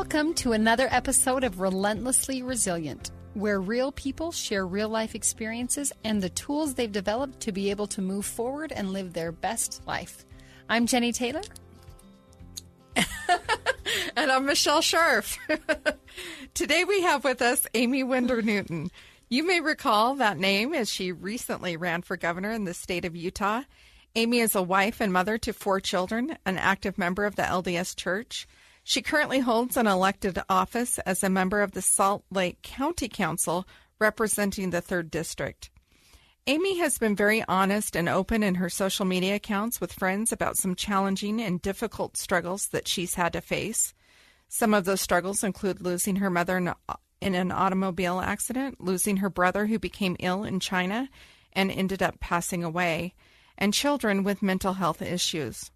Welcome to another episode of Relentlessly Resilient, where real people share real-life experiences and the tools they've developed to be able to move forward and live their best life. I'm Jennie Taylor. And I'm Michelle Scharf. Today we have with us Aimee Winder Newton. You may recall that name as she recently ran for governor in the state of Utah. Aimee is a wife and mother to 4 children, an active member of the LDS Church. She currently holds an elected office as a member of the Salt Lake County Council, representing the 3rd District. Aimee has been very honest and open in her social media accounts with friends about some challenging and difficult struggles that she's had to face. Some of those struggles include losing her mother in an automobile accident, losing her brother who became ill in China and ended up passing away, and children with mental health issues.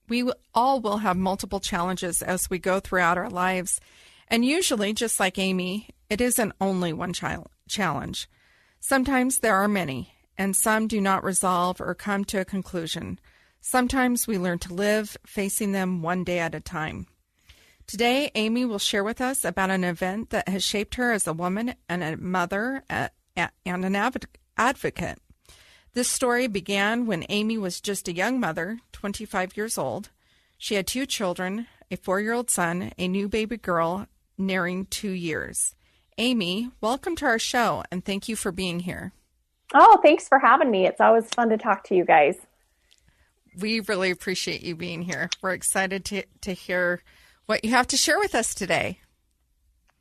We all will have multiple challenges as we go throughout our lives, and usually, just like Aimee, it isn't only one challenge. Sometimes there are many, and some do not resolve or come to a conclusion. Sometimes we learn to live, facing them one day at a time. Today, Aimee will share with us about an event that has shaped her as a woman and a mother and an advocate. This story began when Aimee was just a young mother, 25 years old. She had 2 children, a 4-year-old son, a new baby girl nearing 2 years. Aimee, welcome to our show, and thank you for being here. Oh, thanks for having me. It's always fun to talk to you guys. We really appreciate you being here. We're excited to hear what you have to share with us today.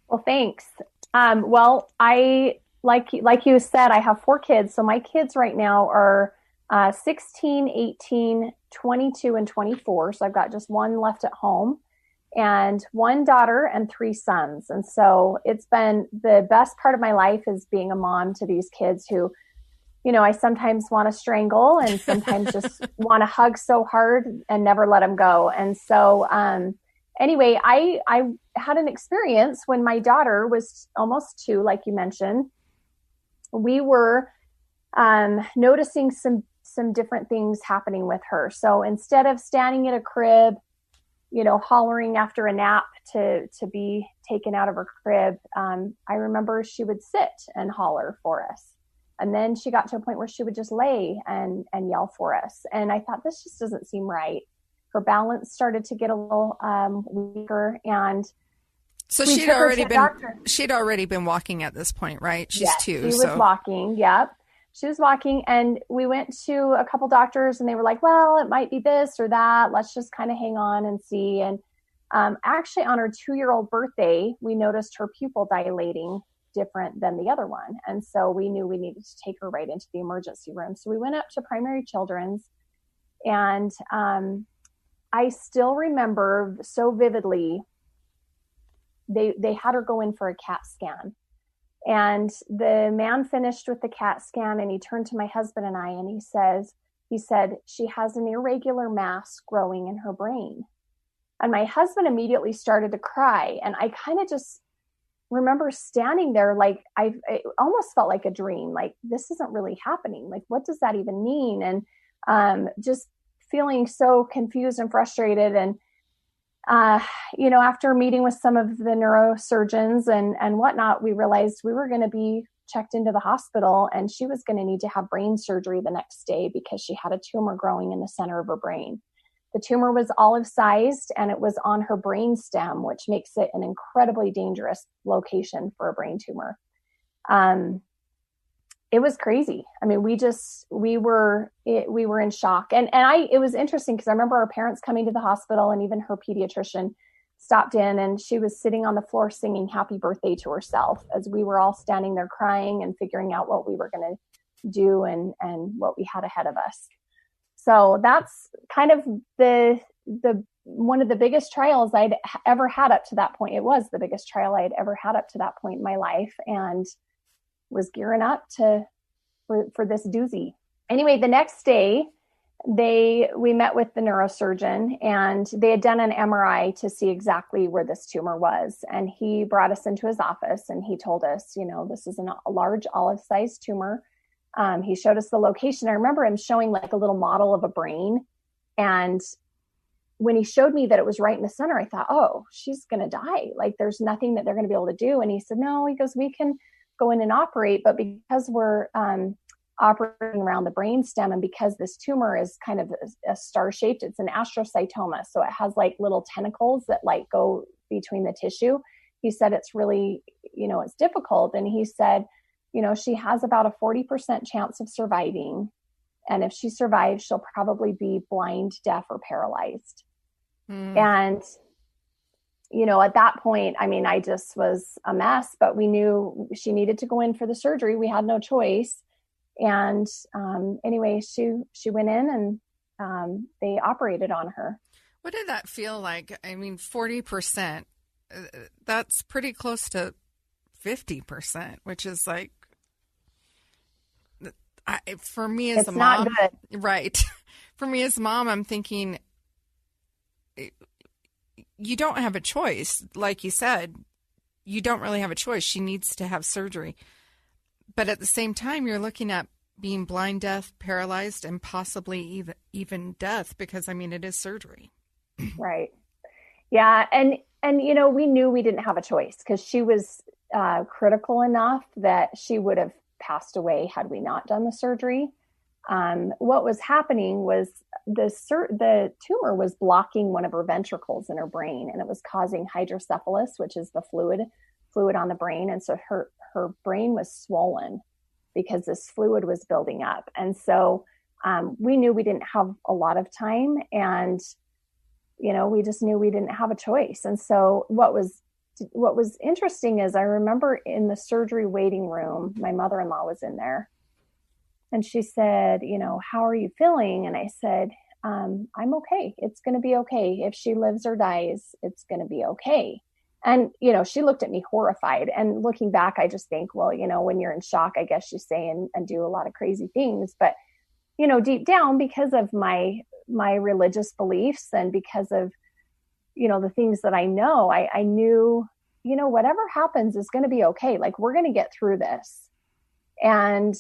Well, thanks. Like you said, I have 4 kids. So my kids right now are 16, 18, 22, and 24. So I've got just one left at home, and 1 daughter and 3 sons. And so it's been the best part of my life is being a mom to these kids who, you know, I sometimes want to strangle and sometimes just want to hug so hard and never let them go. And so, anyway, I had an experience when my daughter was almost 2, like you mentioned. We were noticing some different things happening with her. So instead of standing at a crib, you know, hollering after a nap to be taken out of her crib, I remember she would sit and holler for us. And then she got to a point where she would just lay and yell for us. And I thought, this just doesn't seem right. Her balance started to get a little weaker, and so she'd already been walking at this point, right? She's yes, 2. She was walking. Yep. She was walking, and we went to a couple doctors, and they were like, well, it might be this or that. Let's just kind of hang on and see. And actually on her 2-year-old birthday, we noticed her pupil dilating different than the other one. And so we knew we needed to take her right into the emergency room. So we went up to Primary Children's, and I still remember so vividly, they had her go in for a CAT scan. And the man finished with the CAT scan, and he turned to my husband and I, and he said, she has an irregular mass growing in her brain. And my husband immediately started to cry. And I kind of just remember standing there, like it almost felt like a dream. Like, this isn't really happening. Like, what does that even mean? And just feeling so confused and frustrated. And you know, after meeting with some of the neurosurgeons and whatnot, we realized we were going to be checked into the hospital, and she was going to need to have brain surgery the next day because she had a tumor growing in the center of her brain. The tumor was olive-sized, and it was on her brain stem, which makes it an incredibly dangerous location for a brain tumor. It was crazy. I mean, we were in shock. And it was interesting because I remember our parents coming to the hospital, and even her pediatrician stopped in, and she was sitting on the floor singing happy birthday to herself as we were all standing there crying and figuring out what we were going to do and what we had ahead of us. So that's kind of the one of the biggest trials I'd ever had up to that point. It was the biggest trial I'd ever had up to that point in my life, and was gearing up for this doozy. Anyway, the next day we met with the neurosurgeon, and they had done an MRI to see exactly where this tumor was. And he brought us into his office, and he told us, you know, this is a large olive-sized tumor. He showed us the location. I remember him showing like a little model of a brain, and when he showed me that it was right in the center, I thought, oh, she's going to die. Like there's nothing that they're going to be able to do. And he said, no, he goes, we can go in and operate, but because we're operating around the brainstem, and because this tumor is kind of a star shaped, it's an astrocytoma. So it has like little tentacles that like go between the tissue. He said, it's really, it's difficult. And he said, she has about a 40% chance of surviving. And if she survives, she'll probably be blind, deaf, or paralyzed. And, at that point, I mean, I just was a mess, but we knew she needed to go in for the surgery. We had no choice. And anyway, she went in and they operated on her. What did that feel like? I mean, 40%, that's pretty close to 50%, which is like, for me as a mom, not good. Right. For me as a mom, I'm thinking, you don't have a choice. Like you said, you don't really have a choice. She needs to have surgery. But at the same time, you're looking at being blind, deaf, paralyzed, and possibly even death, because, I mean, it is surgery. Right. Yeah. And we knew we didn't have a choice because she was critical enough that she would have passed away had we not done the surgery. What was happening was the tumor was blocking one of her ventricles in her brain, and it was causing hydrocephalus, which is the fluid on the brain. And so her brain was swollen because this fluid was building up. And so we knew we didn't have a lot of time, and we just knew we didn't have a choice. And so what was interesting is I remember in the surgery waiting room, my mother-in-law was in there, and she said, how are you feeling? And I said, I'm okay. It's going to be okay. If she lives or dies, it's going to be okay. And, she looked at me horrified. And looking back, I just think, well, when you're in shock, I guess you say and do a lot of crazy things. But, deep down, because of my religious beliefs and because of, the things that I know, I knew, whatever happens is going to be okay. Like, we're going to get through this. And,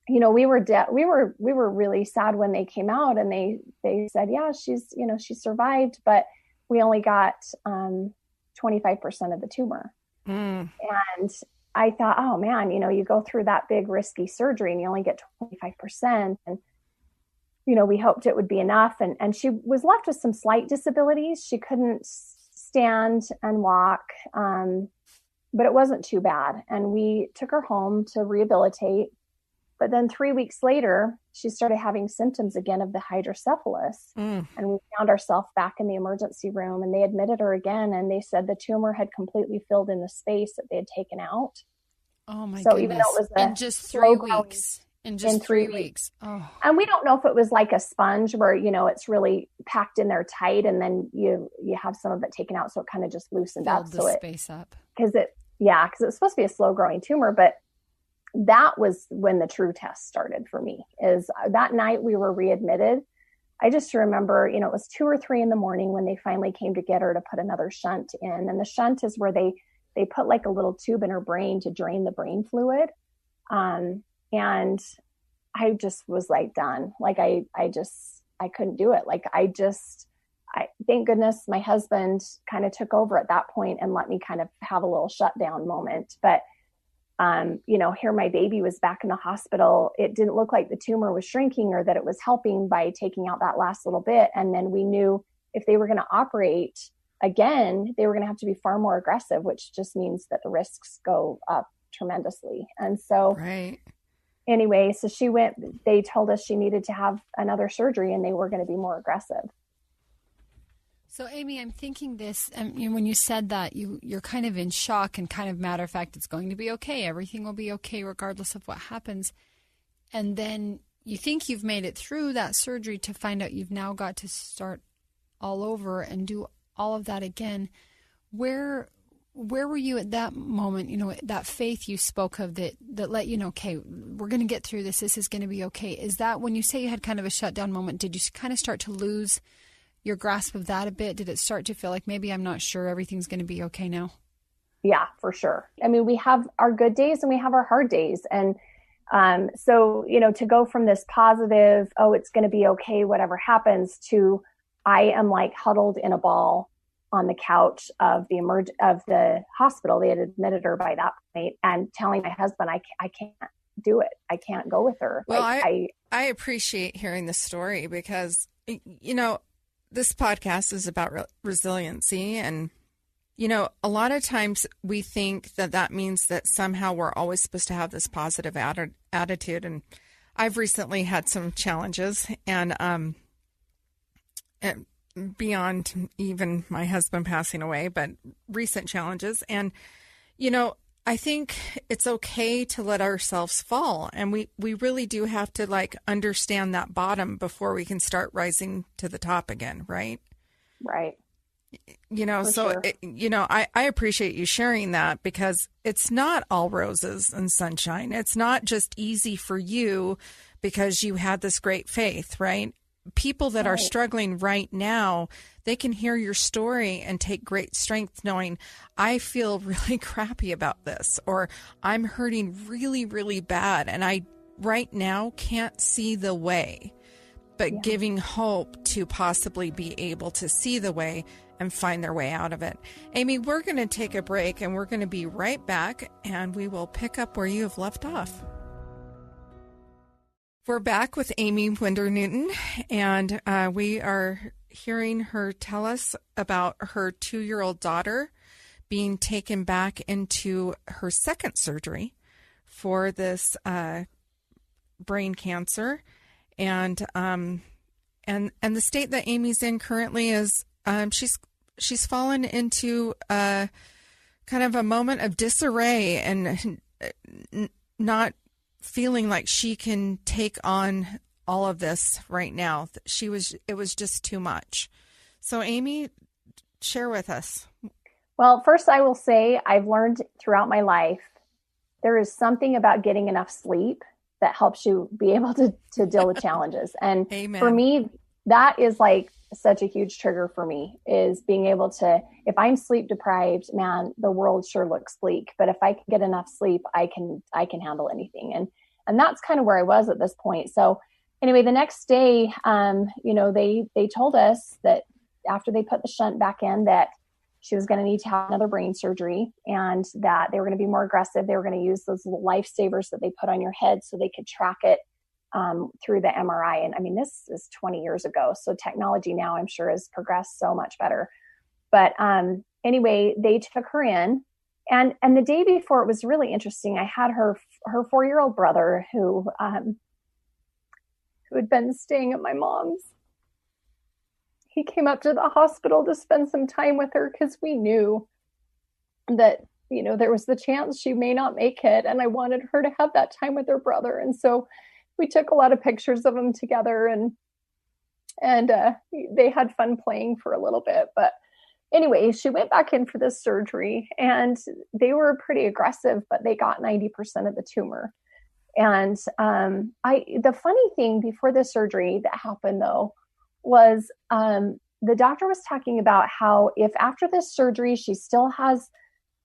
we were really sad when they came out and they said, yeah, she survived, but we only got 25% of the tumor. And I thought, oh man, you go through that big risky surgery and you only get 25%. And, we hoped it would be enough. And she was left with some slight disabilities. She couldn't stand and walk, but it wasn't too bad. And we took her home to rehabilitate. But then 3 weeks later, she started having symptoms again of the hydrocephalus. And we found ourselves back in the emergency room, and they admitted her again. And they said the tumor had completely filled in the space that they had taken out. Oh my so goodness. Even though it was in just 3 weeks. In just 3 weeks. Oh. And we don't know if it was like a sponge where, it's really packed in there tight, and then you have some of it taken out. So it kind of just loosened Filled up. the space up. Because it was supposed to be a slow growing tumor, but that was when the true test started for me. Is that night we were readmitted. I just remember, it was 2 or 3 in the morning when they finally came to get her to put another shunt in. And the shunt is where they put like a little tube in her brain to drain the brain fluid. And I just was like done. Like I couldn't do it. Like thank goodness my husband kind of took over at that point and let me kind of have a little shutdown moment. But here my baby was back in the hospital. It didn't look like the tumor was shrinking or that it was helping by taking out that last little bit. And then we knew if they were going to operate again, they were going to have to be far more aggressive, which just means that the risks go up tremendously. And so anyway, so they told us she needed to have another surgery and they were going to be more aggressive. So, Aimee, I'm thinking this, when you said that, you're kind of in shock and kind of matter of fact, it's going to be okay. Everything will be okay regardless of what happens. And then you think you've made it through that surgery to find out you've now got to start all over and do all of that again. Where were you at that moment, that faith you spoke of that let you know, okay, we're going to get through this. This is going to be okay. Is that when you say you had kind of a shutdown moment, did you kind of start to lose your grasp of that a bit? Did it start to feel like maybe I'm not sure everything's going to be okay now? Yeah, for sure. I mean, we have our good days and we have our hard days. And so, to go from this positive, oh, it's going to be okay, whatever happens, to I am like huddled in a ball on the couch of the hospital. They had admitted her by that point, and telling my husband, I can't do it. I can't go with her. Well, I appreciate hearing the story because, this podcast is about resiliency. And, a lot of times we think that means that somehow we're always supposed to have this positive attitude. And I've recently had some challenges and beyond even my husband passing away, but recent challenges. And, I think it's okay to let ourselves fall. And we really do have to understand that bottom before we can start rising to the top again. Right. Right. For sure. I appreciate you sharing that because it's not all roses and sunshine. It's not just easy for you because you had this great faith, right? People that are struggling right now, they can hear your story and take great strength knowing I feel really crappy about this, or I'm hurting really, really bad. And I right now can't see the way, but giving hope to possibly be able to see the way and find their way out of it. Aimee, we're going to take a break and we're going to be right back and we will pick up where you have left off. We're back with Aimee Winder Newton, and we are hearing her tell us about her 2-year-old daughter being taken back into her second surgery for this brain cancer, and the state that Aimee's in currently is she's fallen into kind of a moment of disarray and not feeling like she can take on all of this right now. It was just too much. So Aimee, share with us. Well, first I will say I've learned throughout my life, there is something about getting enough sleep that helps you be able to deal with challenges. And Amen. For me, that is such a huge trigger for me, is being able to, if I'm sleep deprived, man, the world sure looks bleak, but if I can get enough sleep, I can handle anything. And that's kind of where I was at this point. So anyway, the next day, they told us that after they put the shunt back in, that she was going to need to have another brain surgery, and that they were going to be more aggressive. They were going to use those little lifesavers that they put on your head so they could track it through the MRI. And I mean, this is 20 years ago. So technology now, I'm sure, has progressed so much better. But anyway, they took her in. And the day before, it was really interesting. I had her 4-year-old brother who had been staying at my mom's. He came up to the hospital to spend some time with her because we knew that, there was the chance she may not make it. And I wanted her to have that time with her brother. And so we took a lot of pictures of them together, and they had fun playing for a little bit. But anyway, she went back in for this surgery, and they were pretty aggressive, but they got 90% of the tumor. And the funny thing before the surgery that happened, though, was the doctor was talking about how if after this surgery she still has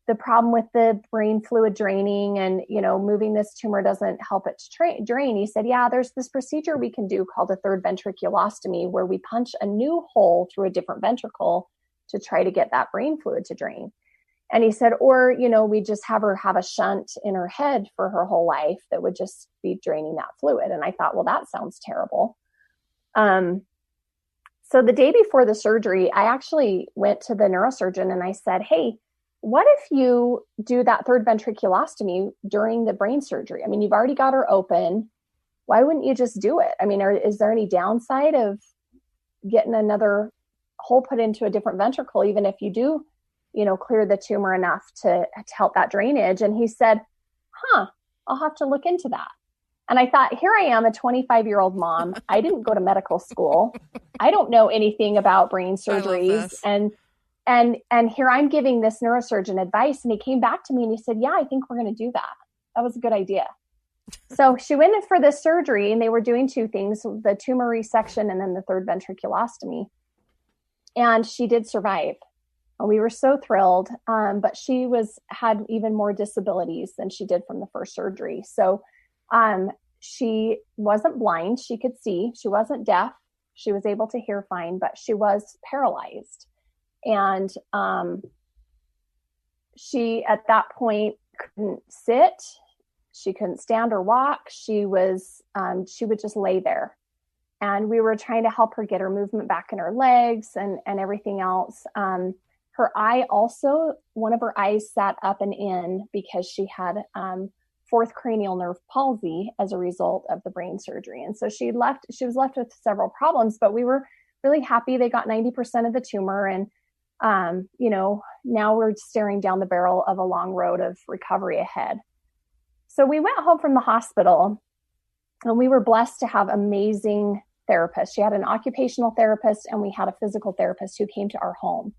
the problem with the brain fluid draining and, moving this tumor doesn't help it drain. He said, yeah, there's this procedure we can do called a third ventriculostomy, where we punch a new hole through a different ventricle to try to get that brain fluid to drain. And he said, or, we just have her have a shunt in her head for her whole life that would just be draining that fluid. And I thought, well, that sounds terrible. So the day before the surgery, I actually went to the neurosurgeon and I said, hey, what if you do that third ventriculostomy during the brain surgery? I mean, you've already got her open. Why wouldn't you just do it? I mean, is there any downside of getting another hole put into a different ventricle, even if you do, clear the tumor enough to help that drainage? And he said, I'll have to look into that. And I thought, here I am, a 25-year-old mom. I didn't go to medical school. I don't know anything about brain surgeries. And here I'm giving this neurosurgeon advice. And he came back to me and he said, yeah, I think we're going to do that. That was a good idea. So she went in for this surgery, and they were doing two things, the tumor resection and then the third ventriculostomy. And she did survive. And we were so thrilled. But she had even more disabilities than she did from the first surgery. So she wasn't blind. She could see. She wasn't deaf. She was able to hear fine, but she was paralyzed. And she, at that point, couldn't sit. She couldn't stand or walk. She would just lay there. And we were trying to help her get her movement back in her legs and everything else. Her eye also, one of her eyes sat up and in because she had fourth cranial nerve palsy as a result of the brain surgery. And so she was left with several problems, but we were really happy. They got 90% of the tumor. And, now we're staring down the barrel of a long road of recovery ahead. So we went home from the hospital and we were blessed to have amazing therapists. She had an occupational therapist and we had a physical therapist who came to our home.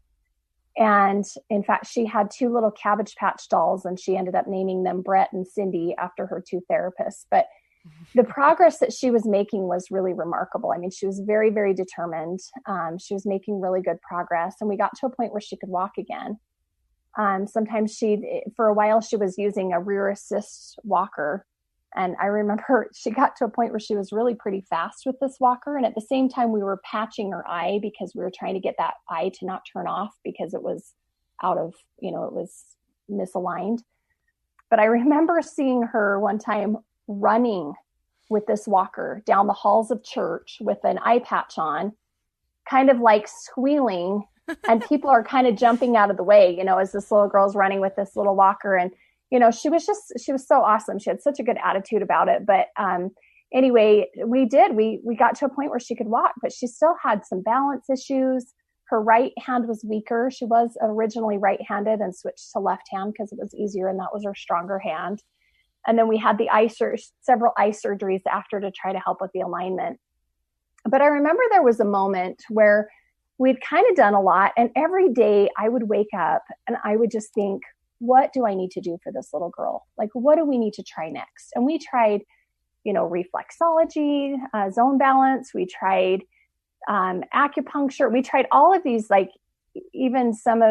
And in fact, she had 2 little Cabbage Patch dolls and she ended up naming them Brett and Cindy after her 2 therapists. But the progress that she was making was really remarkable. I mean, she was very, very determined. She was making really good progress. And we got to a point where she could walk again. Sometimes for a while, she was using a rear assist walker. And I remember she got to a point where she was really pretty fast with this walker. And at the same time, we were patching her eye because we were trying to get that eye to not turn off because it was out of, it was misaligned. But I remember seeing her one time running with this walker down the halls of church with an eye patch on, kind of like squealing. And people are kind of jumping out of the way, as this little girl's running with this little walker. And she was so awesome. She had such a good attitude about it. But anyway, we got to a point where she could walk, but she still had some balance issues. Her right hand was weaker. She was originally right-handed and switched to left hand because it was easier and that was her stronger hand. And then we had several eye surgeries after to try to help with the alignment. But I remember there was a moment where we'd kind of done a lot. And every day I would wake up and I would just think, what do I need to do for this little girl? Like, what do we need to try next? And we tried, reflexology, zone balance. We tried acupuncture. We tried all of these, like even some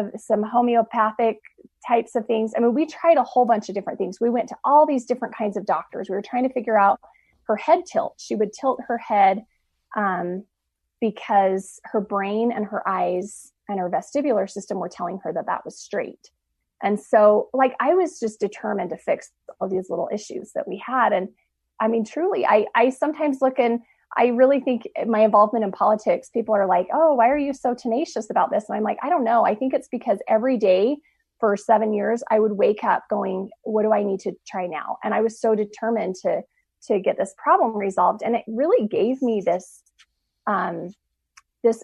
homeopathic types of things. I mean, we tried a whole bunch of different things. We went to all these different kinds of doctors. We were trying to figure out her head tilt. She would tilt her head because her brain and her eyes and her vestibular system were telling her that was straight. And so I was just determined to fix all these little issues that we had. And I mean, truly, I sometimes look and I really think my involvement in politics, people are like, oh, why are you so tenacious about this? And I'm like, I don't know. I think it's because every day for 7 years, I would wake up going, what do I need to try now? And I was so determined to get this problem resolved. And it really gave me this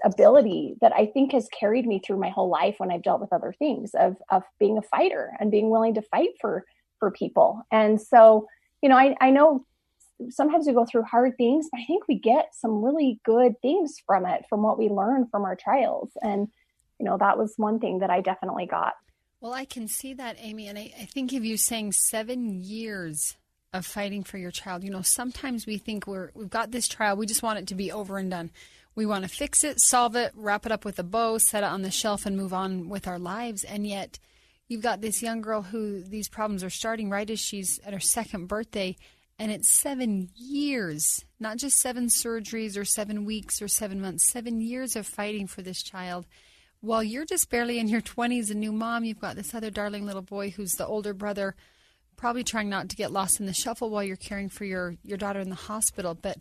ability that I think has carried me through my whole life when I've dealt with other things of being a fighter and being willing to fight for people. And so, I know sometimes we go through hard things, but I think we get some really good things from it, from what we learn from our trials. And, that was one thing that I definitely got. Well, I can see that, Aimee. And I think of you saying 7 years of fighting for your child. Sometimes we think we've got this trial. We just want it to be over and done. We want to fix it, solve it, wrap it up with a bow, set it on the shelf and move on with our lives. And yet you've got this young girl who these problems are starting right as she's at her 2nd birthday. And it's 7 years, not just 7 surgeries or 7 weeks or 7 months, 7 years of fighting for this child. While you're just barely in your 20s, a new mom, you've got this other darling little boy who's the older brother, probably trying not to get lost in the shuffle while you're caring for your daughter in the hospital. But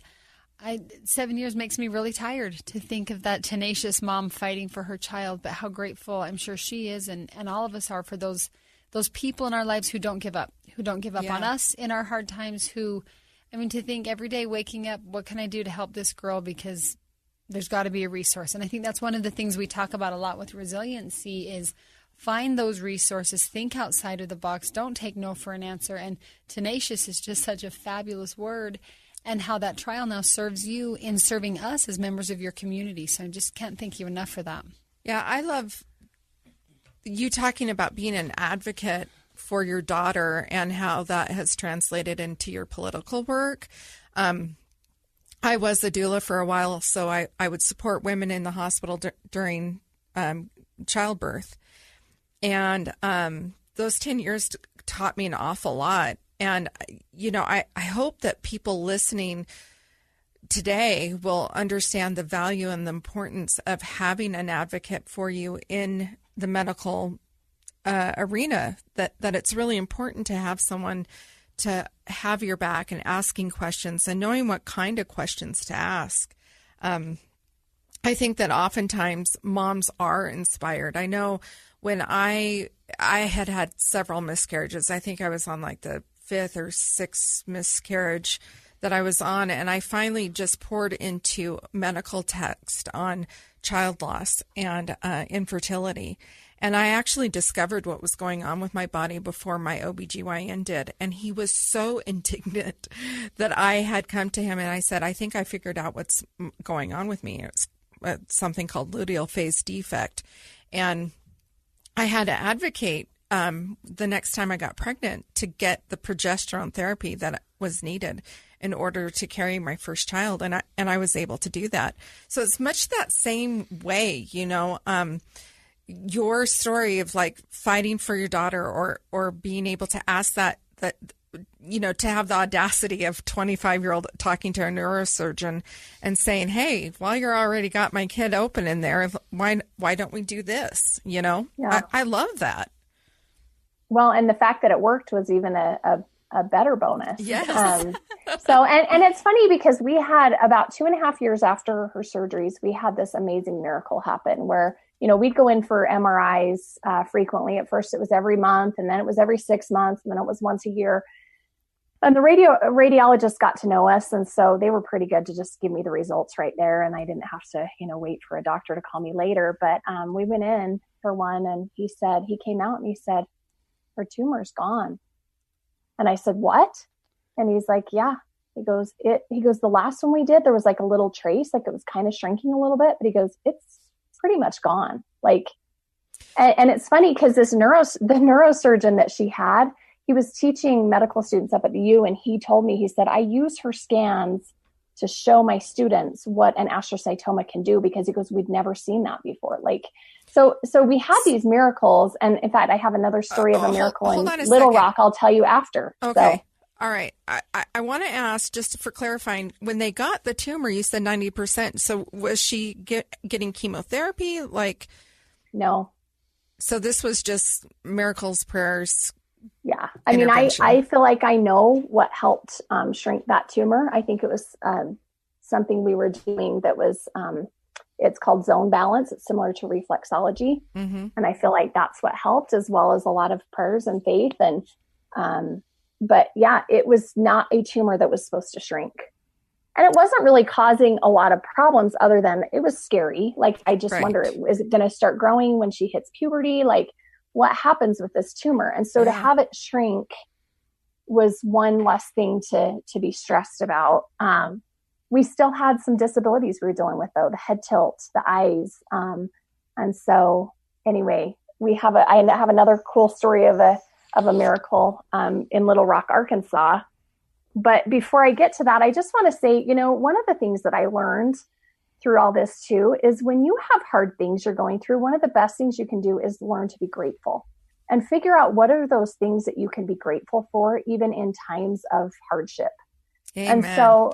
7 years makes me really tired to think of that tenacious mom fighting for her child, but how grateful I'm sure she is and all of us are for those people in our lives who don't give up on us in our hard times, to think every day waking up, what can I do to help this girl? Because there's got to be a resource. And I think that's one of the things we talk about a lot with resiliency is find those resources, think outside of the box, don't take no for an answer. And tenacious is just such a fabulous word, and how that trial now serves you in serving us as members of your community. So I just can't thank you enough for that. Yeah, I love you talking about being an advocate for your daughter and how that has translated into your political work. I was a doula for a while, so I would support women in the hospital during childbirth. And those 10 years taught me an awful lot. And, I hope that people listening today will understand the value and the importance of having an advocate for you in the medical arena, that it's really important to have someone to have your back and asking questions and knowing what kind of questions to ask. I think that oftentimes moms are inspired. I know when I had several miscarriages. I think I was on like the 5th or 6th miscarriage that I was on, and I finally just poured into medical text on child loss and infertility. And I actually discovered what was going on with my body before my OBGYN did. And he was so indignant that I had come to him and I said, I think I figured out what's going on with me. It was something called luteal phase defect. And I had to advocate the next time I got pregnant to get the progesterone therapy that was needed in order to carry my first child. And I was able to do that. So it's much that same way, your story of like fighting for your daughter or being able to ask that, to have the audacity of 25-year-old talking to a neurosurgeon and saying, hey, while you're already got my kid open in there, why don't we do this? Yeah. I love that. Well, and the fact that it worked was even a better bonus. Yes. And it's funny because we had about 2.5 years after her surgeries, we had this amazing miracle happen where, we'd go in for MRIs frequently. At first it was every month, and then it was every 6 months, and then it was once a year. And the radiologist got to know us. And so they were pretty good to just give me the results right there. And I didn't have to, wait for a doctor to call me later. But we went in for one, and he came out and he said, her tumor's gone. And I said, what? And he's like, yeah. He goes, the last one we did, there was like a little trace, like it was kind of shrinking a little bit, but he goes, it's pretty much gone. And it's funny because the neurosurgeon that she had, he was teaching medical students up at the U, and he told me, he said, I use her scans to show my students what an astrocytoma can do, because he goes, we'd never seen that before. So we had these miracles. And in fact, I have another story of a miracle in Little Rock. I'll tell you after. Okay. So. All right. I want to ask, just for clarifying, when they got the tumor, you said 90%. So was she getting chemotherapy? No. So this was just miracles, prayers. Yeah. I mean, I feel like I know what helped shrink that tumor. I think it was something we were doing that was, it's called zone balance. It's similar to reflexology. Mm-hmm. And I feel like that's what helped, as well as a lot of prayers and faith. And, but yeah, it was not a tumor that was supposed to shrink. And it wasn't really causing a lot of problems other than it was scary. I just wonder, is it going to start growing when she hits puberty? What happens with this tumor? And so to have it shrink was one less thing to be stressed about. We still had some disabilities we were dealing with, though, the head tilt, the eyes. And so anyway, I have another cool story of a miracle in Little Rock, Arkansas. But before I get to that, I just want to say, one of the things that I learned through all this too is when you have hard things you're going through, one of the best things you can do is learn to be grateful and figure out what are those things that you can be grateful for, even in times of hardship. Amen. And so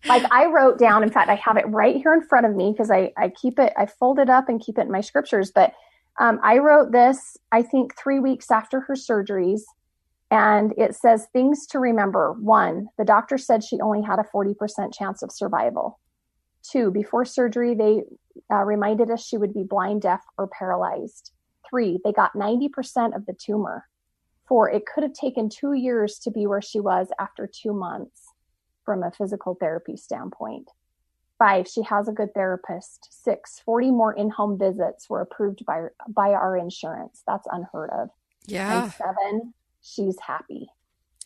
I wrote down, in fact, I have it right here in front of me because I keep it, I fold it up and keep it in my scriptures. But I wrote this, I think 3 weeks after her surgeries. And it says things to remember. 1, the doctor said she only had a 40% chance of survival. 2, before surgery, they reminded us she would be blind, deaf, or paralyzed. 3, they got 90% of the tumor. 4, it could have taken 2 years to be where she was after 2 months from a physical therapy standpoint. 5, she has a good therapist. 6, 40 more in-home visits were approved by our insurance. That's unheard of. Yeah. And 7, she's happy.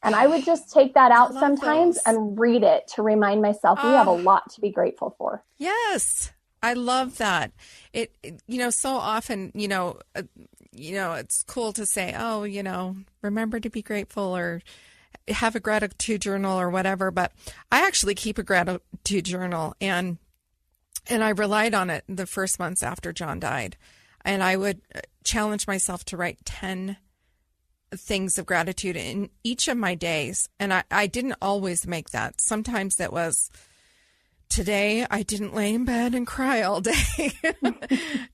And I would just take that out sometimes and read it to remind myself we have a lot to be grateful for. Yes. I love that. It so often, it's cool to say, remember to be grateful or have a gratitude journal or whatever. But I actually keep a gratitude journal and I relied on it the first months after John died. And I would challenge myself to write 10 things of gratitude in each of my days. And I didn't always make that. Sometimes that was, today I didn't lay in bed and cry all day.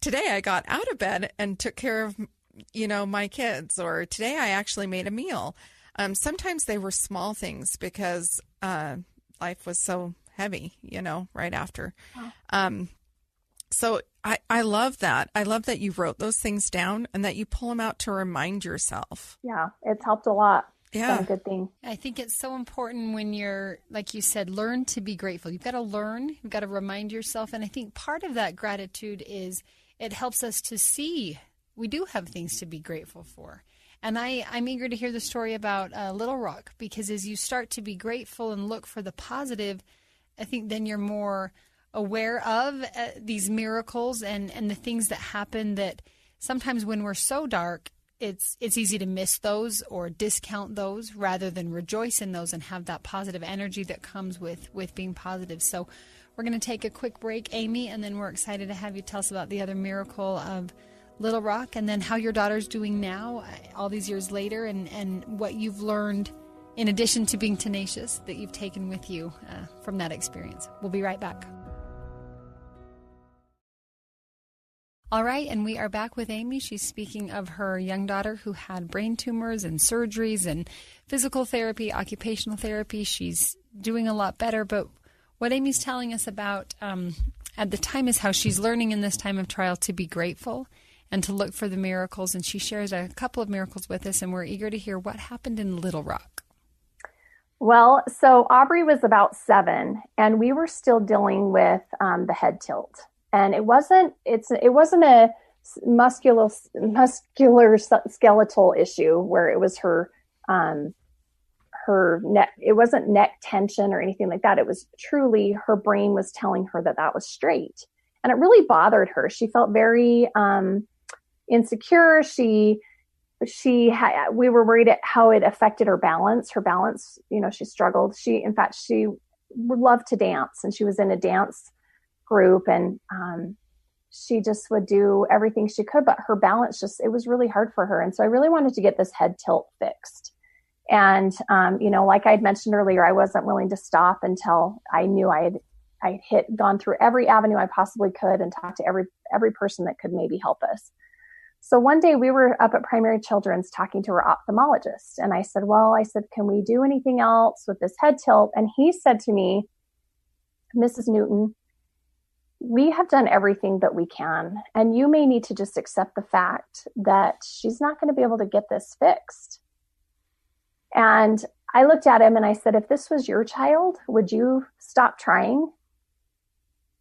Today I got out of bed and took care of, my kids, or today I actually made a meal. Sometimes they were small things because life was so heavy, right after. Oh. So I love that. I love that you wrote those things down and that you pull them out to remind yourself. Yeah, it's helped a lot. Yeah. It's been a good thing. I think it's so important when you're, like you said, learn to be grateful. You've got to learn, you've got to remind yourself. And I think part of that gratitude is it helps us to see we do have things to be grateful for. And I'm eager to hear the story about Little Rock, because as you start to be grateful and look for the positive, I think then you're more aware of these miracles and the things that happen that sometimes when we're so dark, it's easy to miss those or discount those rather than rejoice in those and have that positive energy that comes with being positive. So we're going to take a quick break, Aimee, and then we're excited to have you tell us about the other miracle of Little Rock, and then how your daughter's doing now, all these years later, and what you've learned in addition to being tenacious that you've taken with you from that experience. We'll be right back. All right, and we are back with Aimee. She's speaking of her young daughter who had brain tumors and surgeries and physical therapy, occupational therapy. She's doing a lot better, but what Aimee's telling us about at the time is how she's learning in this time of trial to be grateful and to look for the miracles. And she shares a couple of miracles with us, and we're eager to hear what happened in Little Rock. Well, so Aubree was about 7, and we were still dealing with the head tilt. And it wasn't a muscular skeletal issue where it was her neck. It wasn't neck tension or anything like that. It was truly her brain was telling her that was straight. And it really bothered her. She felt very insecure. We were worried at how it affected her balance. Her balance, she struggled. She would love to dance, and she was in a dance group, and she just would do everything she could, but her balance it was really hard for her. And so I really wanted to get this head tilt fixed. And, like I'd mentioned earlier, I wasn't willing to stop until I knew I'd gone through every avenue I possibly could and talked to every person that could maybe help us. So one day we were up at Primary Children's talking to her ophthalmologist. And I said, can we do anything else with this head tilt? And he said to me, Mrs. Newton, we have done everything that we can. And you may need to just accept the fact that she's not going to be able to get this fixed. And I looked at him and I said, if this was your child, would you stop trying?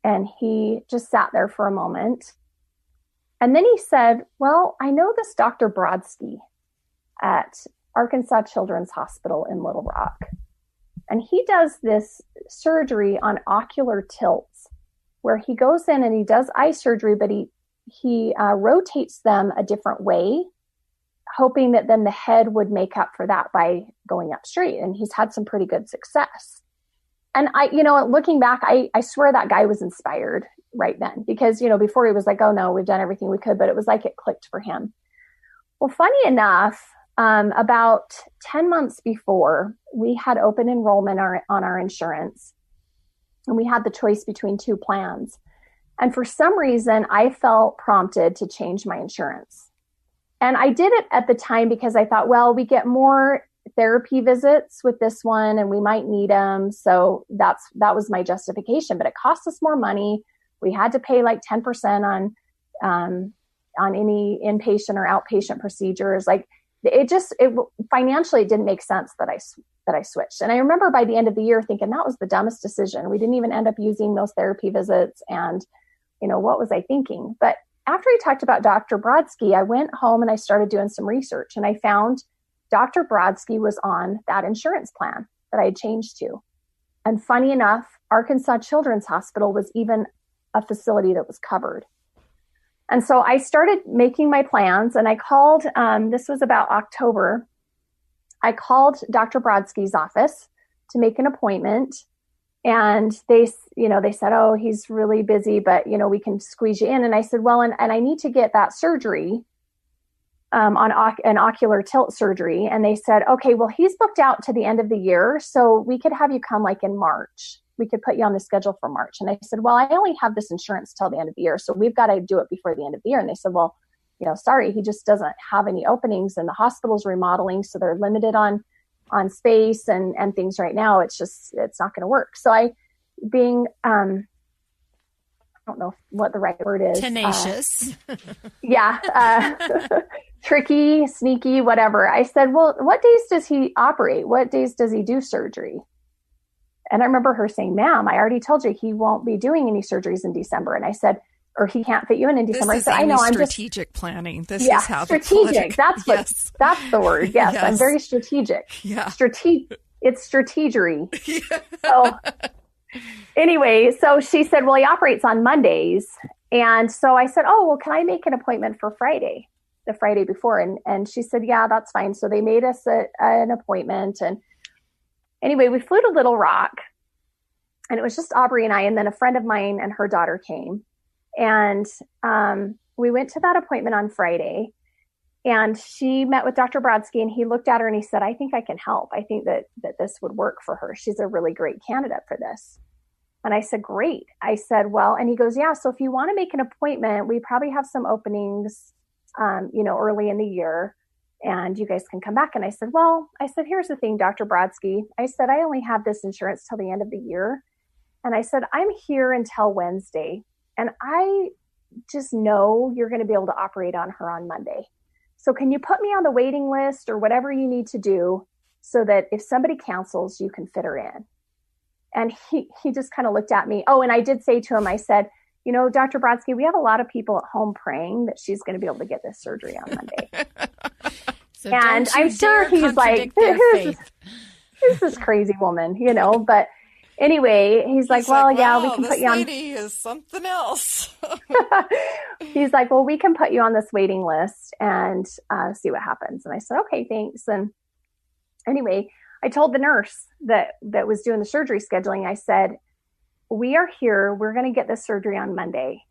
And he just sat there for a moment. And then he said, well, I know this Dr. Brodsky at Arkansas Children's Hospital in Little Rock. And he does this surgery on ocular tilts where he goes in and he does eye surgery, but he rotates them a different way, hoping that then the head would make up for that by going up straight. And he's had some pretty good success. And looking back, I swear that guy was inspired right then, because, before he was like, oh no, we've done everything we could, but it was like it clicked for him. Well, funny enough, about 10 months before, we had open enrollment on our insurance, and we had the choice between 2 plans. And for some reason, I felt prompted to change my insurance. And I did it at the time because I thought, well, we get more therapy visits with this one and we might need them. So that was my justification, but it cost us more money. We had to pay like 10% on any inpatient or outpatient procedures. Like financially, it didn't make sense that I switched. And I remember by the end of the year thinking that was the dumbest decision. We didn't even end up using those therapy visits. And, what was I thinking? But after I talked about Dr. Brodsky, I went home and I started doing some research, and I found Dr. Brodsky was on that insurance plan that I had changed to. And funny enough, Arkansas Children's Hospital was even a facility that was covered. And so I started making my plans, and I called, this was about October, I called Dr. Brodsky's office to make an appointment. And they said, oh, he's really busy, but, we can squeeze you in. And I said, well, and I need to get that surgery on an ocular tilt surgery. And they said, okay, well, he's booked out to the end of the year, so we could have you come like in March. we could put you on the schedule for March. And I said, well, I only have this insurance till the end of the year, so we've got to do it before the end of the year. And they said, well, sorry, he just doesn't have any openings, and the hospital's remodeling, so they're limited on space and things right now. It's not going to work. So I, being, I don't know what the right word is. Tenacious. Tricky, sneaky, whatever. I said, well, what days does he operate? What days does he do surgery? And I remember her saying, ma'am, I already told you he won't be doing any surgeries in December. And I said, or he can't fit you in December. This is I know, I'm strategic planning. This is how strategic. That's the word. Yes, yes. I'm very strategic. Yeah. It's strategery. Yeah. So anyway, so she said, well, he operates on Mondays. And so I said, oh, well, can I make an appointment for Friday, the Friday before? And she said, yeah, that's fine. So they made us an appointment. And anyway, we flew to Little Rock, and it was just Aubree and I, and then a friend of mine and her daughter came. And we went to that appointment on Friday, and she met with Dr. Brodsky, and he looked at her and he said, I think I can help. I think that this would work for her. She's a really great candidate for this. And I said, great. I said, well, and he goes, yeah, so if you want to make an appointment, we probably have some openings, early in the year, and you guys can come back. And I said, here's the thing, Dr. Brodsky. I said, I only have this insurance till the end of the year. And I said, I'm here until Wednesday. And I just know you're going to be able to operate on her on Monday. So can you put me on the waiting list or whatever you need to do so that if somebody cancels, you can fit her in? And he just kind of looked at me. Oh, and I did say to him, I said, Dr. Brodsky, we have a lot of people at home praying that she's going to be able to get this surgery on Monday. So and I'm sure he's like, this is crazy woman, but anyway, he's like, well, yeah, we can put you on. This lady is something else. He's like, well, we can put you on this waiting list and see what happens. And I said, okay, thanks. And anyway, I told the nurse that was doing the surgery scheduling, I said, we are here. We're going to get this surgery on Monday.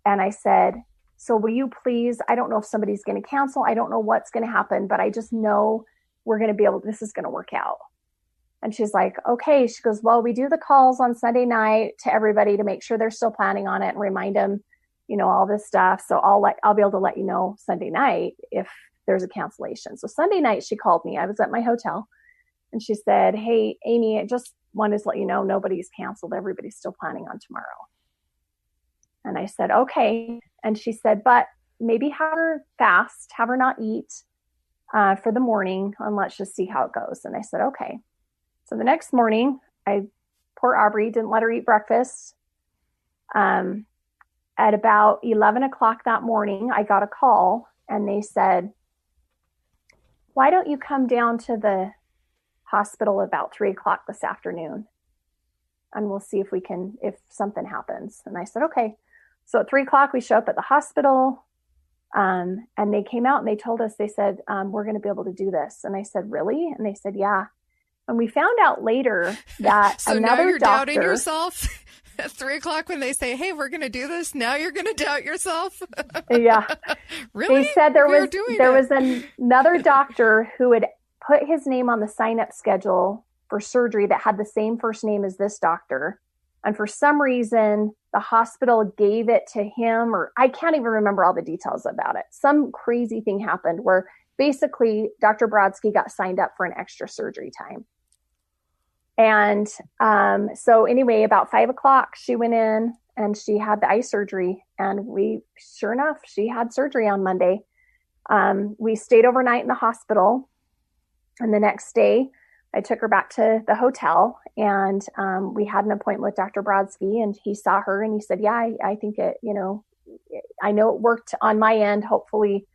And I said, so will you please, I don't know if somebody's going to cancel. I don't know what's going to happen, but I just know we're going to be this is going to work out. And she's like, okay. She goes, well, we do the calls on Sunday night to everybody to make sure they're still planning on it and remind them, all this stuff. So I'll be able to let you know Sunday night if there's a cancellation. So Sunday night she called me. I was at my hotel, and she said, hey, Aimee, I just wanted to let you know nobody's canceled. Everybody's still planning on tomorrow. And I said, okay. And she said, but maybe have her fast, have her not eat for the morning, and let's just see how it goes. And I said, okay. So the next morning, poor Aubree, didn't let her eat breakfast. At about 11 o'clock that morning, I got a call, and they said, why don't you come down to the hospital about 3 o'clock this afternoon, and we'll see if something happens. And I said, okay. So at 3 o'clock, we show up at the hospital, and they came out and they told us, they said, we're going to be able to do this. And I said, really? And they said, yeah. And we found out later that so another now you're doctor, doubting yourself at 3 o'clock when they say, hey, we're going to do this. Now you're going to doubt yourself. Yeah. Really? They said there was another doctor who had put his name on the sign-up schedule for surgery that had the same first name as this doctor. And for some reason, the hospital gave it to him, or I can't even remember all the details about it. Some crazy thing happened where basically Dr. Brodsky got signed up for an extra surgery time. And so anyway, about 5 o'clock, she went in and she had the eye surgery. And sure enough, she had surgery on Monday. We stayed overnight in the hospital. And the next day, I took her back to the hotel, and we had an appointment with Dr. Brodsky, and he saw her and he said, yeah, I think it, I know it worked on my end. Hopefully,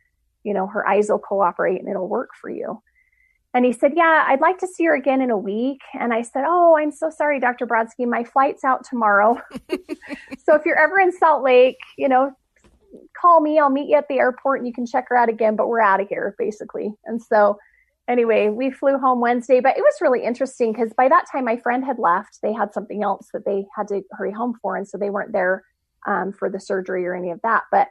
her eyes will cooperate and it'll work for you. And he said, yeah, I'd like to see her again in a week. And I said, oh, I'm so sorry, Dr. Brodsky. My flight's out tomorrow. So if you're ever in Salt Lake, call me. I'll meet you at the airport and you can check her out again, but we're out of here, basically. And so anyway, we flew home Wednesday, but it was really interesting because by that time my friend had left. They had something else that they had to hurry home for. And so they weren't there for the surgery or any of that. But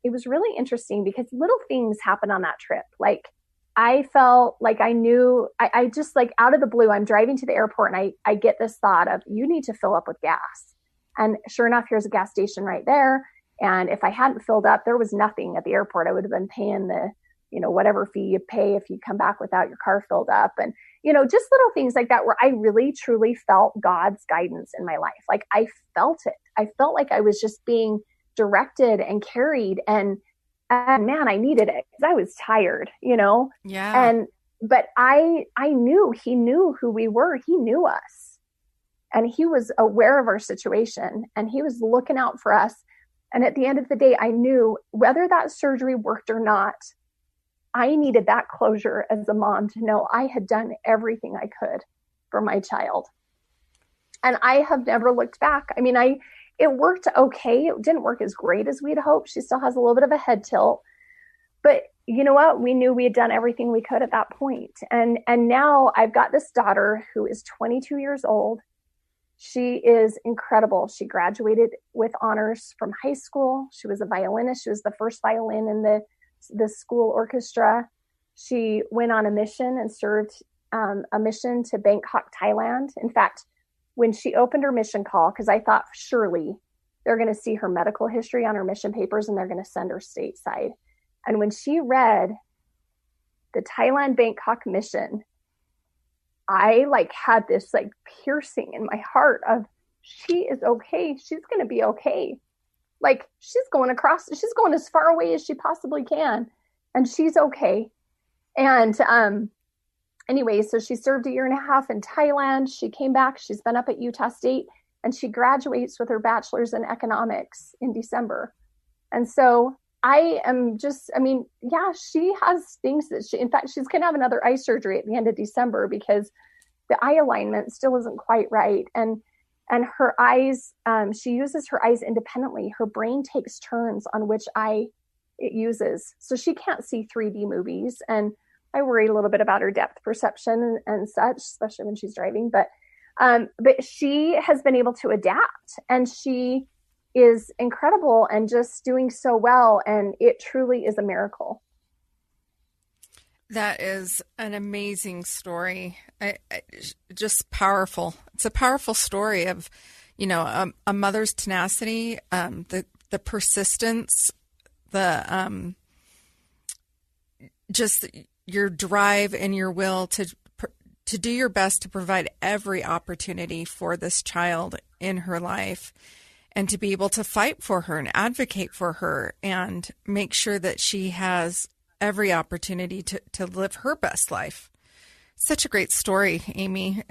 it was really interesting because little things happened on that trip. Like I felt like I knew, I just like out of the blue, I'm driving to the airport and I get this thought of, you need to fill up with gas. And sure enough, here's a gas station right there. And if I hadn't filled up, there was nothing at the airport. I would have been paying the, whatever fee you pay if you come back without your car filled up. And, just little things like that where I really, truly felt God's guidance in my life. Like I felt it. I felt like I was just being directed and carried, and man, I needed it because I was tired, Yeah. But I knew he knew who we were. He knew us, and he was aware of our situation, and he was looking out for us. And at the end of the day, I knew whether that surgery worked or not, I needed that closure as a mom to know I had done everything I could for my child. And I have never looked back. I mean, it worked okay. It didn't work as great as we'd hoped. She still has a little bit of a head tilt. But you know what? We knew we had done everything we could at that point. And now I've got this daughter who is 22 years old. She is incredible. She graduated with honors from high school. She was a violinist. She was the first violin in the school orchestra. She went on a mission and served a mission to Bangkok, Thailand. In fact, when she opened her mission call, because I thought surely they're going to see her medical history on her mission papers and they're going to send her stateside. And when she read the Thailand Bangkok mission, I had this piercing in my heart of, she is okay. She's going to be okay. She's going as far away as she possibly can, and she's okay. And anyway, so she served 1.5 years in Thailand. She came back. She's been up at Utah State, and she graduates with her bachelor's in economics in December. And so she has things that in fact, she's going to have another eye surgery at the end of December because the eye alignment still isn't quite right. And her eyes, she uses her eyes independently. Her brain takes turns on which eye it uses. So she can't see 3D movies. And I worry a little bit about her depth perception and such, especially when she's driving. But she has been able to adapt, and she is incredible and just doing so well. And it truly is a miracle. That is an amazing story. Just powerful. It's a powerful story of, a mother's tenacity, the persistence, just your drive and your will to do your best to provide every opportunity for this child in her life, and to be able to fight for her and advocate for her and make sure that she has every opportunity to live her best life. Such a great story, Aimee.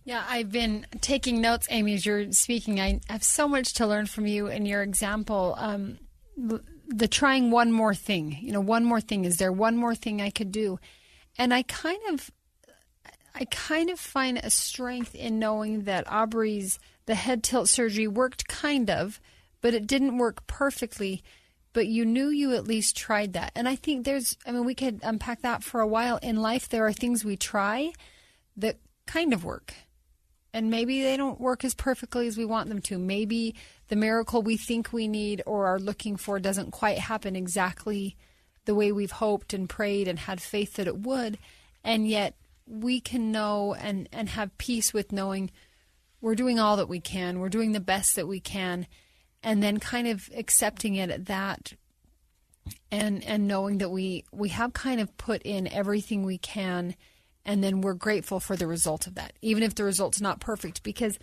Yeah, I've been taking notes, Aimee, as you're speaking. I have so much to learn from you and your example. The trying one more thing, one more thing. Is there one more thing I could do? And I kind of find a strength in knowing that Aubree's, the head tilt surgery worked but it didn't work perfectly. But you knew you at least tried that. And I think we could unpack that for a while. In life, there are things we try that kind of work. And maybe they don't work as perfectly as we want them to. Maybe the miracle we think we need or are looking for doesn't quite happen exactly the way we've hoped and prayed and had faith that it would. And yet we can know and have peace with knowing we're doing all that we can. We're doing the best that we can. And then kind of accepting it at that, and knowing that we have kind of put in everything we can, and then we're grateful for the result of that, even if the result's not perfect. Because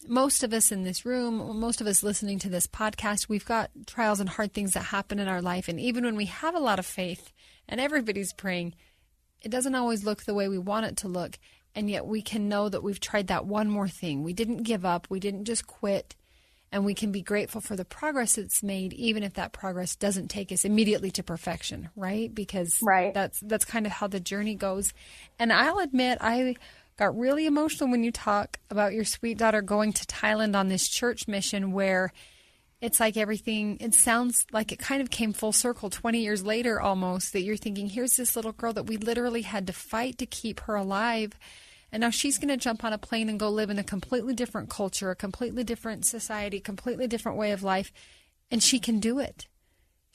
most of us in this room, most of us listening to this podcast, we've got trials and hard things that happen in our life. And even when we have a lot of faith and everybody's praying, it doesn't always look the way we want it to look. And yet we can know that we've tried that one more thing. We didn't give up. We didn't just quit. And we can be grateful for the progress that's made, even if that progress doesn't take us immediately to perfection, right? Because that's kind of how the journey goes. And I'll admit, I got really emotional when you talk about your sweet daughter going to Thailand on this church mission where it's like everything, it sounds like it kind of came full circle 20 years later almost, that you're thinking, here's this little girl that we literally had to fight to keep her alive. And now she's going to jump on a plane and go live in a completely different culture, a completely different society, completely different way of life. And she can do it.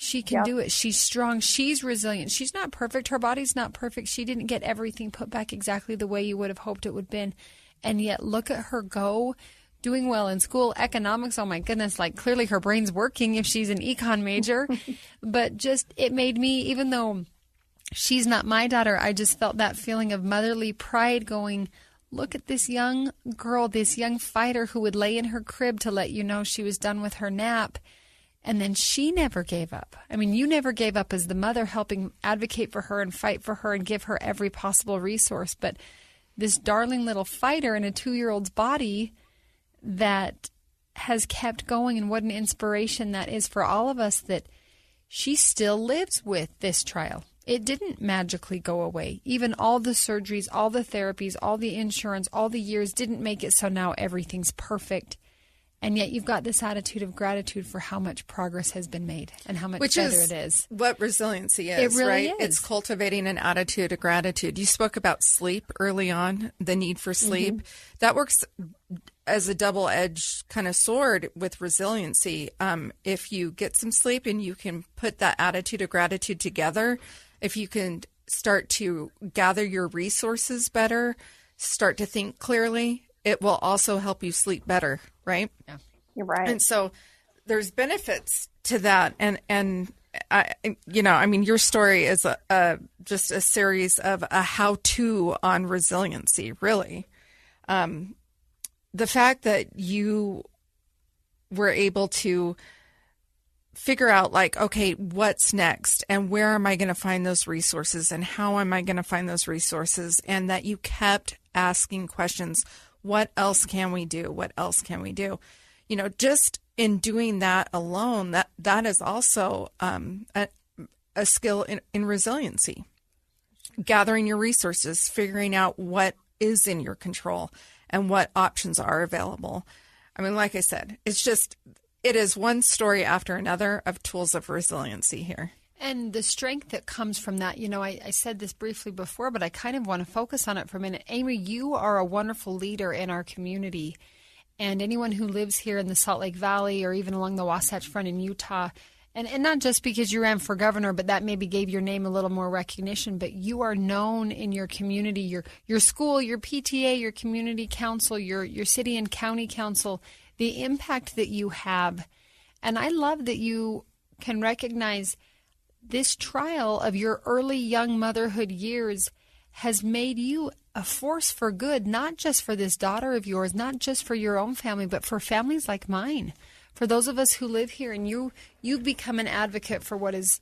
She can do it. She's strong. She's resilient. She's not perfect. Her body's not perfect. She didn't get everything put back exactly the way you would have hoped it would have been. And yet look at her go, doing well in school, economics. Oh my goodness. Like clearly her brain's working if she's an econ major. But just, it made me, even though she's not my daughter, I just felt that feeling of motherly pride going, look at this young girl, this young fighter who would lay in her crib to let you know she was done with her nap. And then she never gave up. I mean, you never gave up as the mother, helping advocate for her and fight for her and give her every possible resource. But this darling little fighter in a 2-year-old's body that has kept going, and what an inspiration that is for all of us, that she still lives with this trial. It didn't magically go away. Even all the surgeries, all the therapies, all the insurance, all the years didn't make it so now everything's perfect. And yet you've got this attitude of gratitude for how much progress has been made and how much better it is. What resiliency is, it really right? Is. It's cultivating an attitude of gratitude. You spoke about sleep early on, the need for sleep. Mm-hmm. That works as a double-edged kind of sword with resiliency. If you get some sleep and you can put that attitude of gratitude together, if you can start to gather your resources better, start to think clearly, it will also help you sleep better, right? Yeah, you're right. And so there's benefits to that. And I, I mean, your story is just a series of a how-to on resiliency, really. The fact that you were able to figure out, like, okay, what's next and where am I going to find those resources and how am I going to find those resources, and that you kept asking questions. What else can we do? What else can we do? Just in doing that alone, that is also a skill in resiliency. Gathering your resources, figuring out what is in your control and what options are available. I mean, like I said, it is one story after another of tools of resiliency here. And the strength that comes from that, I said this briefly before, but I kind of want to focus on it for a minute. Aimee, you are a wonderful leader in our community. And anyone who lives here in the Salt Lake Valley or even along the Wasatch Front in Utah, and not just because you ran for governor, but that maybe gave your name a little more recognition, but you are known in your community, your school, your PTA, your community council, your city and county council, the impact that you have. And I love that you can recognize this trial of your early young motherhood years has made you a force for good, not just for this daughter of yours, not just for your own family, but for families like mine, for those of us who live here. And you've become an advocate for what's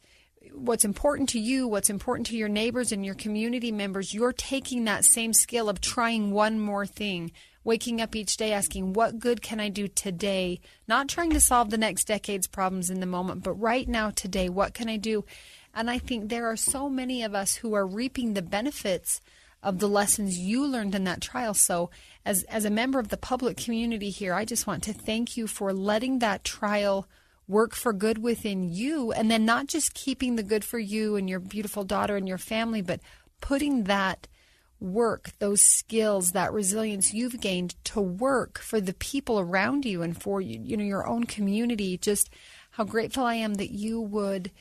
important to you, what's important to your neighbors and your community members. You're taking that same skill of trying one more thing, waking up each day asking, what good can I do today? Not trying to solve the next decade's problems in the moment, but right now, today, what can I do? And I think there are so many of us who are reaping the benefits of the lessons you learned in that trial. So as a member of the public community here, I just want to thank you for letting that trial work for good within you, and then not just keeping the good for you and your beautiful daughter and your family, but putting that work, those skills, that resilience you've gained to work for the people around you and for your own community. Just how grateful I am that you would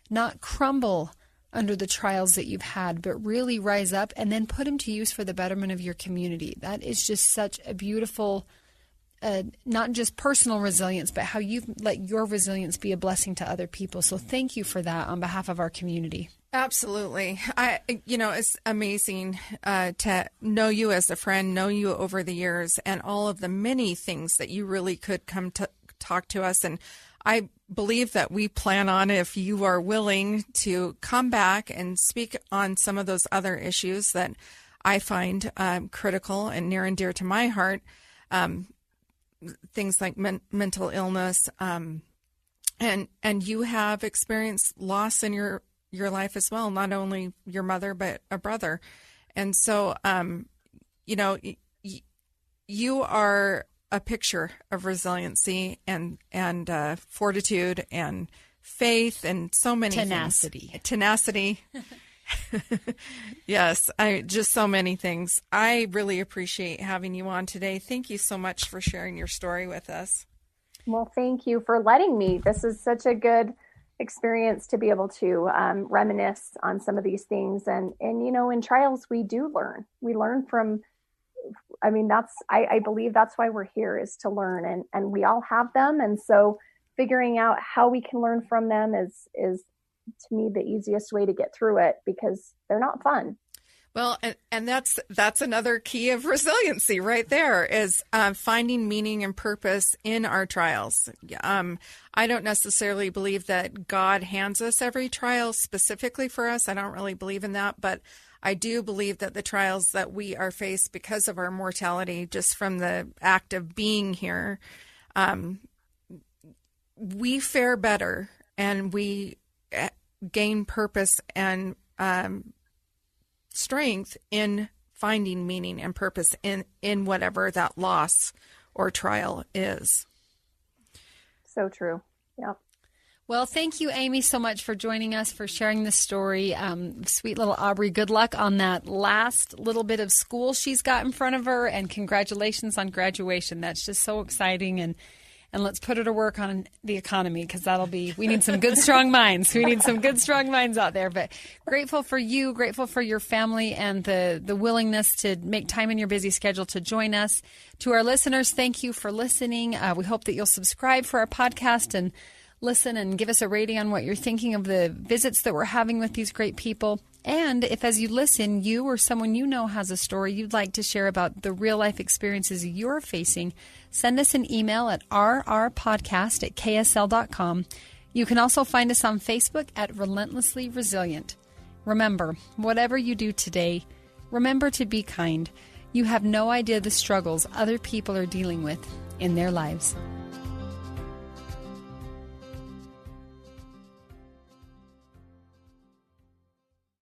not crumble under the trials that you've had, but really rise up and then put them to use for the betterment of your community. That is just such a beautiful, not just personal resilience, but how you've let your resilience be a blessing to other people. So thank you for that on behalf of our community. Absolutely. It's amazing to know you as a friend, know you over the years, and all of the many things that you really could come to talk to us. And I believe that we plan on, if you are willing to come back and speak on some of those other issues that I find critical and near and dear to my heart, things like mental illness, and you have experienced loss in your life as well, not only your mother, but a brother. And so, you are a picture of resiliency and fortitude and faith and so many things. Tenacity. Yes, just so many things. I really appreciate having you on today. Thank you so much for sharing your story with us. Well, thank you for letting me. This is such a good experience to be able to reminisce on some of these things. And, in trials, we do learn. We learn from, I believe that's why we're here, is to learn, and we all have them. And so figuring out how we can learn from them is to me the easiest way to get through it, because they're not fun. Well, and that's another key of resiliency right there, is finding meaning and purpose in our trials. I don't necessarily believe that God hands us every trial specifically for us. I don't really believe in that, but I do believe that the trials that we are faced because of our mortality, just from the act of being here, we fare better and we gain purpose and strength in finding meaning and purpose in whatever that loss or trial is. So true. Yeah. Well, thank you, Aimee, so much for joining us, for sharing this story. Sweet little Aubree, good luck on that last little bit of school she's got in front of her, and congratulations on graduation. That's just so exciting, and let's put her to work on the economy, because we need some good, strong minds. We need some good, strong minds out there. But grateful for you, grateful for your family, and the willingness to make time in your busy schedule to join us. To our listeners, thank you for listening. We hope that you'll subscribe for our podcast and listen and give us a rating on what you're thinking of the visits that we're having with these great people. And if, as you listen, you or someone you know has a story you'd like to share about the real-life experiences you're facing, send us an email at rrpodcast@ksl.com. You can also find us on Facebook at Relentlessly Resilient. Remember, whatever you do today, remember to be kind. You have no idea the struggles other people are dealing with in their lives.